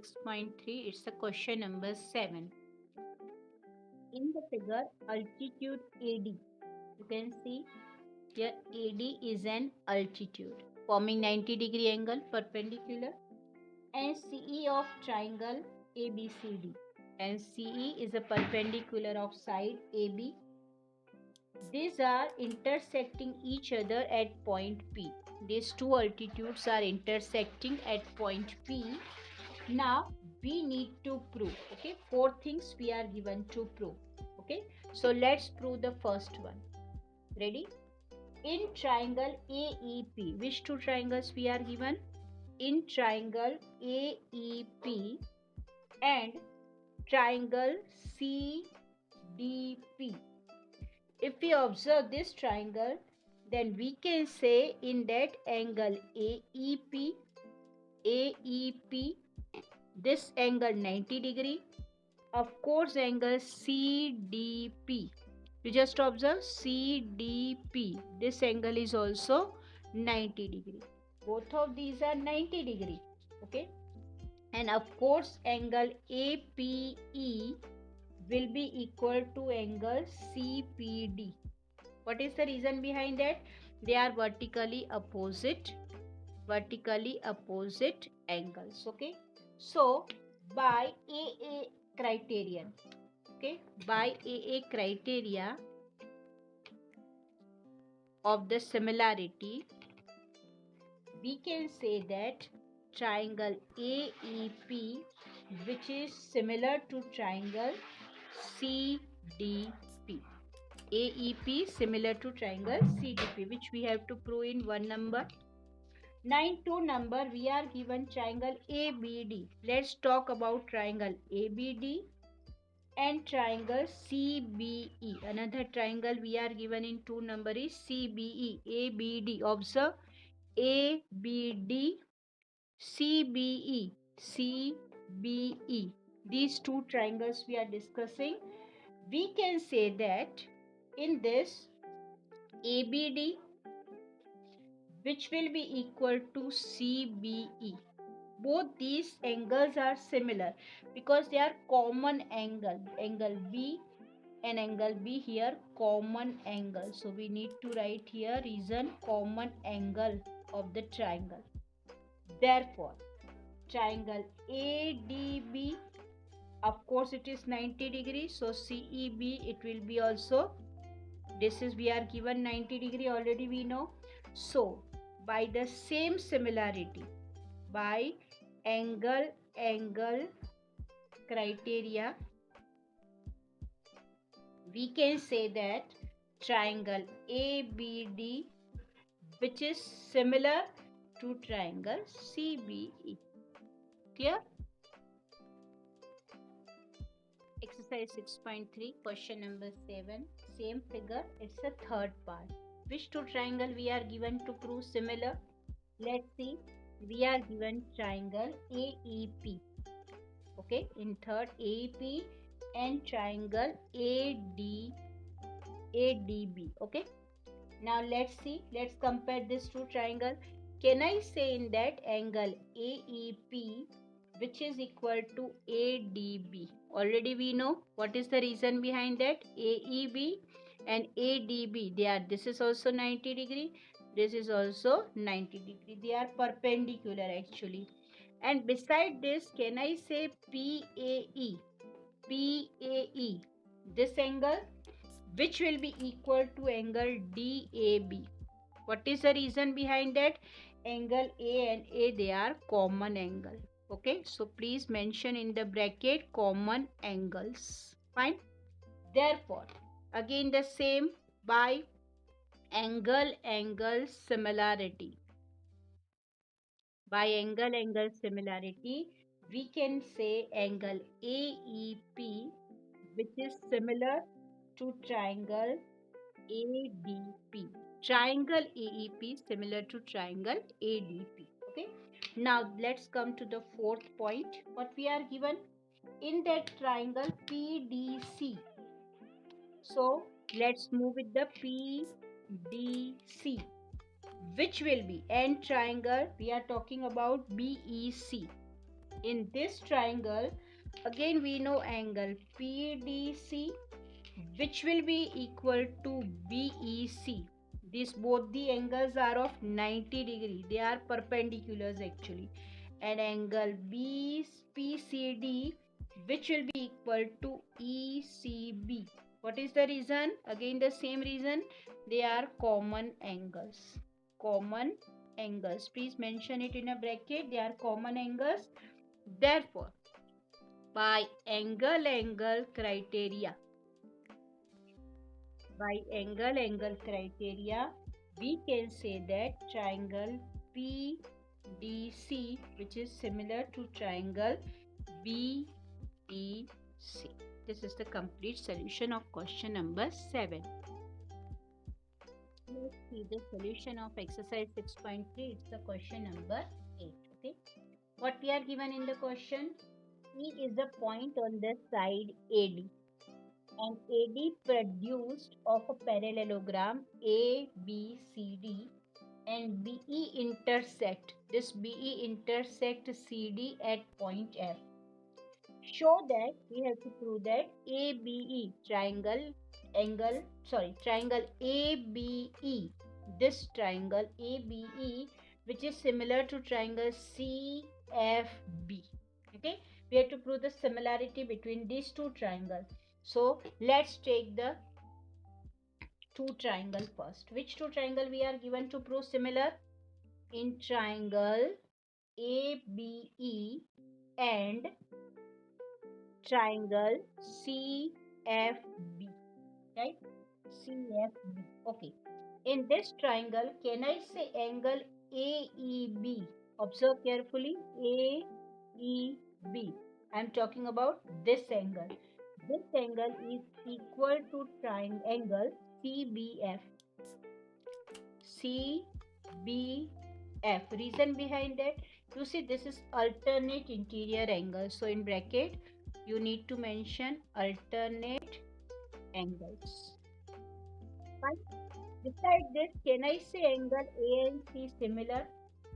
6.3. It's a question number 7. In the figure, altitude AD, you can see here AD is an altitude forming 90-degree angle perpendicular, and CE of triangle ABCD, and CE is a perpendicular of side AB. These are intersecting each other at point P. These two altitudes are intersecting at point P. Now we need to prove, okay, 4 things we are given to prove. Okay, so let's prove the first one. Ready? In triangle AEP, which two triangles we are given? In triangle AEP and triangle CDP. If we observe this triangle, then we can say in that angle AEP, this angle 90-degree, of course angle CDP. You just observe CDP, this angle is also 90-degree. Both of these are 90-degree. Okay, and of course angle APE will be equal to angle CPD. What is the reason behind that? They are vertically opposite angles. Okay, so by AA criterion, okay, by AA criteria of the similarity, we can say that triangle AEP, which is similar to triangle CDP. AEP similar to triangle CDP, which we have to prove in 1 number. 9-2 number, we are given triangle ABD. Let's talk about triangle ABD and triangle CBE. Another triangle we are given in 2 number is CBE. ABD, observe ABD, CBE, CBE. These two triangles we are discussing. We can say that in this ABD, which will be equal to CBE. Both these angles are similar because they are common angle. Angle B and angle B here common angle. So we need to write here reason common angle of the triangle. Therefore, triangle ADB, of course it is 90 degrees. So CEB, it will be also, this is we are given 90 degree already we know. So by the same similarity, by angle criteria, we can say that triangle ABD, which is similar to triangle CBE. Clear? Exercise 6.3, question number 7. Same figure, it's a third part. Which two triangle we are given to prove similar? Let's see. We are given triangle AEP. Okay, in third AEP and triangle ADB. Okay, now let's see. Let's compare these two triangles. Can I say in that angle AEP, which is equal to ADB? Already we know what is the reason behind that. AEB and ADB, they are, this is also 90 degree, this is also 90 degree. They are perpendicular actually. And beside this, can I say PAE? PAE, this angle, which will be equal to angle DAB. What is the reason behind that? Angle A and A, they are common angle. Okay, so please mention in the bracket common angles. Fine. Therefore, again the same, by angle similarity. By angle similarity, we can say angle AEP, which is similar to triangle ADP. Triangle AEP similar to triangle ADP. Okay. Now let's come to the fourth point. What we are given in that triangle PDC. So let's move with the PDC, which will be, and triangle we are talking about BEC. In this triangle, again we know angle PDC, which will be equal to BEC. These both the angles are of 90 degree. They are perpendiculars actually. And angle BPCD, which will be equal to ECB. What is the reason? Again the same reason. They are common angles. Common angles. Please mention it in a bracket. They are common angles. Therefore, by angle criteria, we can say that triangle PDC, which is similar to triangle BEC. This is the complete solution of question number 7. Let's see the solution of exercise 6.3. It's the question number 8. Okay. What we are given in the question? E is a point on the side AD, and AD produced of a parallelogram ABCD, and BE intersect. This BE intersect CD at point F. Show that we have to prove that triangle ABE, this triangle ABE, which is similar to triangle CFB. Okay, we have to prove the similarity between these two triangles. So let's take the two triangle first. Which two triangle we are given to prove similar? In triangle ABE and triangle CFB, right? CFB. Okay. In this triangle, can I say angle AEB? Observe carefully. AEB. I am talking about this angle. This angle is equal to triangle CBF. CBF. Reason behind that? You see, this is alternate interior angle. So in bracket, you need to mention alternate angles. Fine. Besides this, can I say angle A and C similar?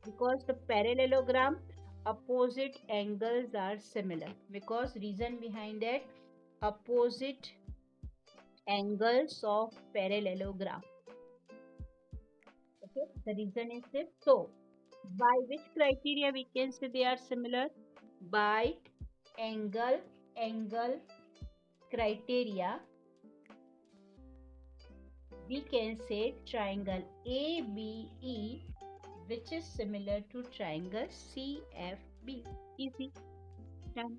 Because the parallelogram opposite angles are similar. Because reason behind that, opposite angles of parallelogram. Okay, the reason is this. So, by which criteria we can say they are similar? By angle criteria, we can say triangle ABE, which is similar to triangle CFB. Easy. Done.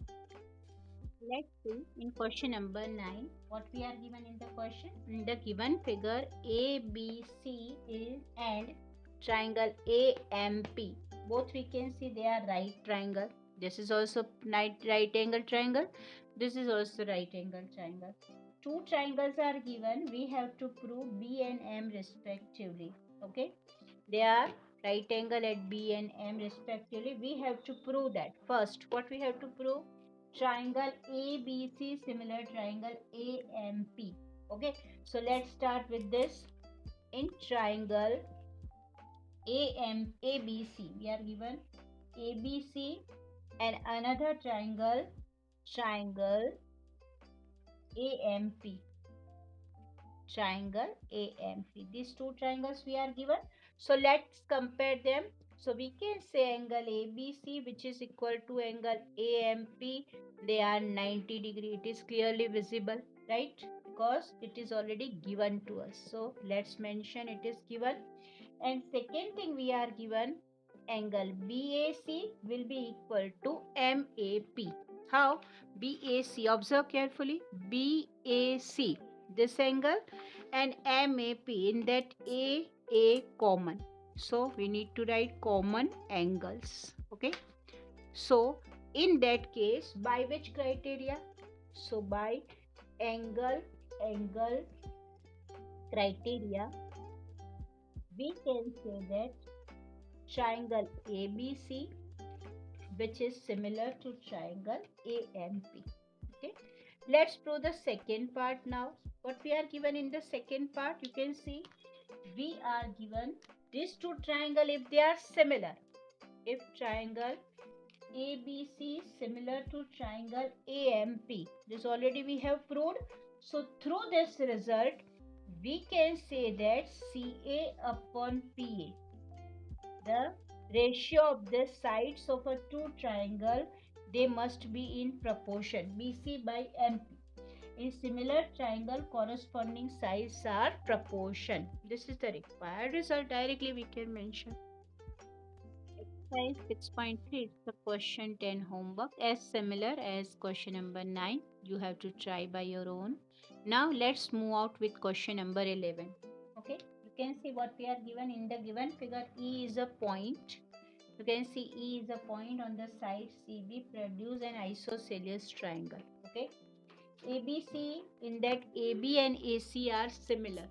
Let's see in question number 9 what we are given in the question. In the given figure, ABC is and triangle AMP. Both we can see they are right triangle. This is also right angle triangle. This is also right angle triangle. Two triangles are given. We have to prove B and M respectively. Okay. They are right angle at B and M respectively. We have to prove that. First, what we have to prove? Triangle ABC similar triangle AMP. Okay, so let's start with this. In triangle ABC, we are given ABC and another triangle AMP. Triangle AMP. These two triangles we are given. So let's compare them. So we can say angle ABC, which is equal to angle AMP. They are 90 degree. It is clearly visible, right? Because it is already given to us. So let's mention it is given. And second thing we are given, angle BAC will be equal to MAP. How? BAC. Observe carefully. BAC. This angle and MAP, in that A common. So we need to write common angles. Okay. So in that case, by which criteria? So by angle criteria, we can say that triangle ABC, which is similar to triangle AMP. Okay. Let's prove the second part now. What we are given in the second part, you can see we are given these two triangle if they are similar. If triangle ABC similar to triangle AMP. This already we have proved. So through this result, we can say that CA upon PA, the ratio of the sides of a two triangle, they must be in proportion. BC by MP. In similar triangle, corresponding sides are proportion. This is the required result. Directly we can mention. Exercise 6.3 is the question 10 homework as similar as question number 9. You have to try by your own. Now let's move out with question number 11. Okay, you can see what we are given in the given figure. E is a point. You can see E is a point on the side CB produce an isosceles triangle. Okay, ABC, in that AB and AC are similar.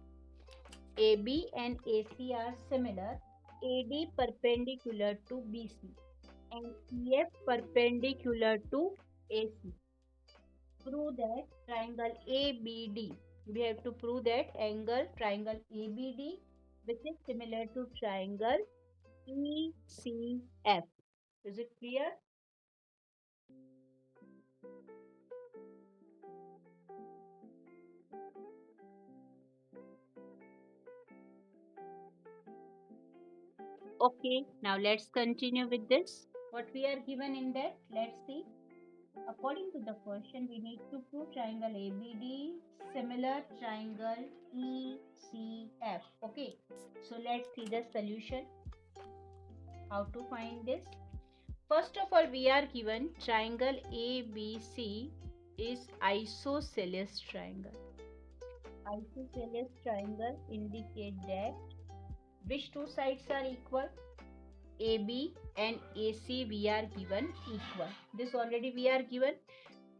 AB and AC are similar. AD perpendicular to BC and EF perpendicular to AC. Prove that triangle ABD. We have to prove that triangle ABD, which is similar to triangle ECF. Is it clear? Okay, now let's continue with this. What we are given in that, let's see. According to the question, we need to prove triangle ABD similar triangle ECF. Okay, so let's see the solution. How to find this? First of all, we are given triangle ABC is isosceles triangle. Isosceles triangle indicate that which two sides are equal? AB and AC we are given equal. This already we are given.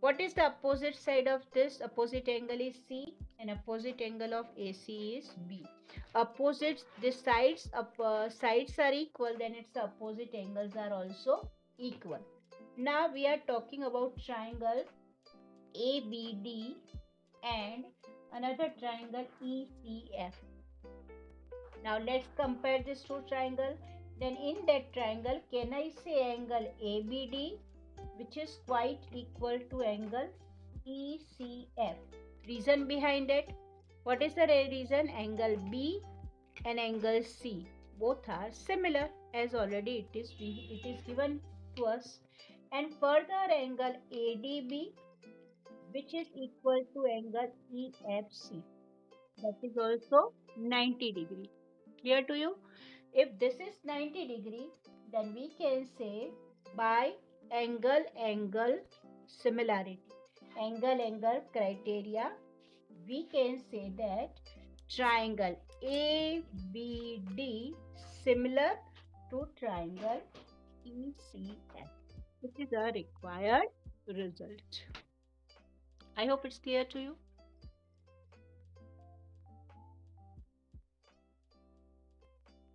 What is the opposite side of this? Opposite angle is C and opposite angle of AC is B. Opposite, the sides are equal, then its opposite angles are also equal. Now we are talking about triangle ABD and another triangle ECF. Now let's compare these two triangles. Then in that triangle, can I say angle ABD, which is quite equal to angle ECF? Reason behind it? What is the reason? Angle B and angle C both are similar, as already it is given to us. And further angle ADB, which is equal to angle EFC, that is also 90 degree. Clear to you? If this is 90 degree, then we can say by angle similarity, angle criteria, we can say that triangle ABD similar to triangle ECF, which is a required result. I hope it's clear to you.